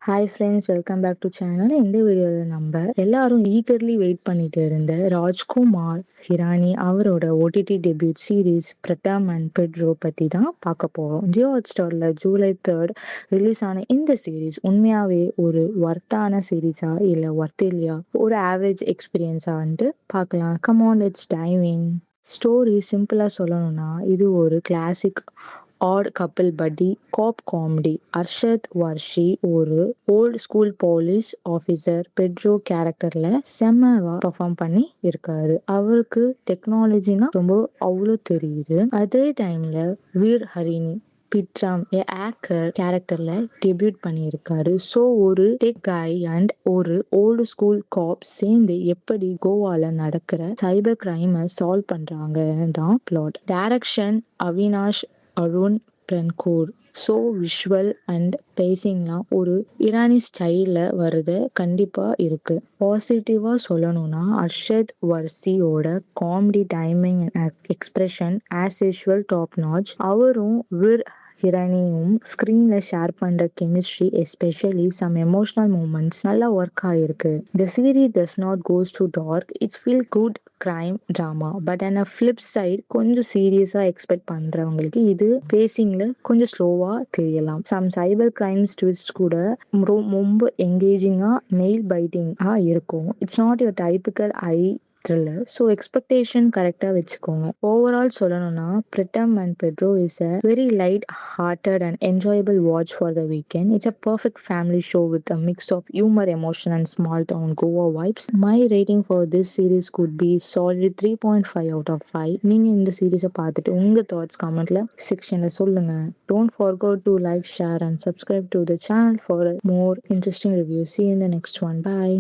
Hi friends, welcome back to channel. இந்த வீடியோவில் நம்ம எல்லாரும் ஈகர்லி வெயிட் பண்ணிட்டு இருந்த ராஜ்குமார் ஹிரானி அவரோட OTT debut series Pritam and Pedro பற்றி தான் பார்க்க போகிறோம். ஜியோ ஹாட்ஸ்டாரில் ஜூலை 3 ரிலீஸ் ஆன இந்த சீரீஸ் உண்மையாகவே ஒரு ஒர்த்தான சீரீஸா இல்லை ஒர்த் இல்லையா, ஒரு ஆவரேஜ் எக்ஸ்பீரியன்ஸான்ட்டு பார்க்கலாம். Come on, let's dive in. Story சிம்பிளாக சொல்லணும்னா இது ஒரு கிளாசிக் ஆட் கப்பிள் பட்டி காப் காமெடி. அர்ஷத் வர்ஷி ஒரு ஓல்டு ஸ்கூல் போலீஸ் ஆஃபீஸர் பெட்ரோ கேரக்டர்ல செம்மவா பெர்ஃபார்ம் பண்ணி இருக்காரு. அவருக்கு டெக்னாலஜினா ரொம்ப அவ்வளோ தெரியுது. அதே டைம்ல வீர் ஹரிணி பிட்ராம் ஆக்கர் கேரக்டர்ல டெபியூட் பண்ணியிருக்காரு. ஸோ ஒரு டெக் கை அண்ட் ஒரு ஓல்டு ஸ்கூல் காப் சேர்ந்து எப்படி கோவால நடக்கிற சைபர் கிரைமை சால்வ் பண்றாங்க தான் plot. Direction Avinash Arun Prankur. So visual and பேசிங்லாம் ஒரு ஈரானி ஸ்டைலில் வருது கண்டிப்பாக இருக்கு. பாசிட்டிவாக சொல்லணும்னா அர்ஷத் வர்சியோட comedy timing expression as usual top notch. அவரும் வீர் ஹிரானியும் ஸ்க்ரீனில் ஷேர் பண்ணுற கெமிஸ்ட்ரி, எஸ்பெஷலி சம் எமோஷனல் மூமெண்ட்ஸ் நல்லா ஒர்க் ஆகிருக்கு. The series does not goes to dark, it's feel good crime drama. But on a flip side கொஞ்சம் சீரியஸாக எக்ஸ்பெக்ட் பண்ணுறவங்களுக்கு இது பேசிங்கில் கொஞ்சம் ஸ்லோவாக தெரியலாம். சம் சைபர் கிரைம்ஸ் ட்விஸ்ட் கூட ரொம்ப என்கேஜிங்காக நெயில் பைட்டிங்காக இருக்கும். It's not your typical thriller. So expectation கரெக்டாக வச்சுக்கோங்க. ஓவரால் சொல்லணும்னா Pritam and Pedro is a very light hearted and enjoyable watch for the weekend. It's a perfect family show with a mix of humour, emotion and small town Goa vibes. My rating for this series would be solid 3.5 out of 5. நீங்கள் இந்த சீரீஸை பார்த்துட்டு உங்கள் thoughts கமெண்ட்ல செக்ஷனில் சொல்லுங்கள். Don't forget to like, share and subscribe to the channel for more interesting reviews. See you in the next one. Bye.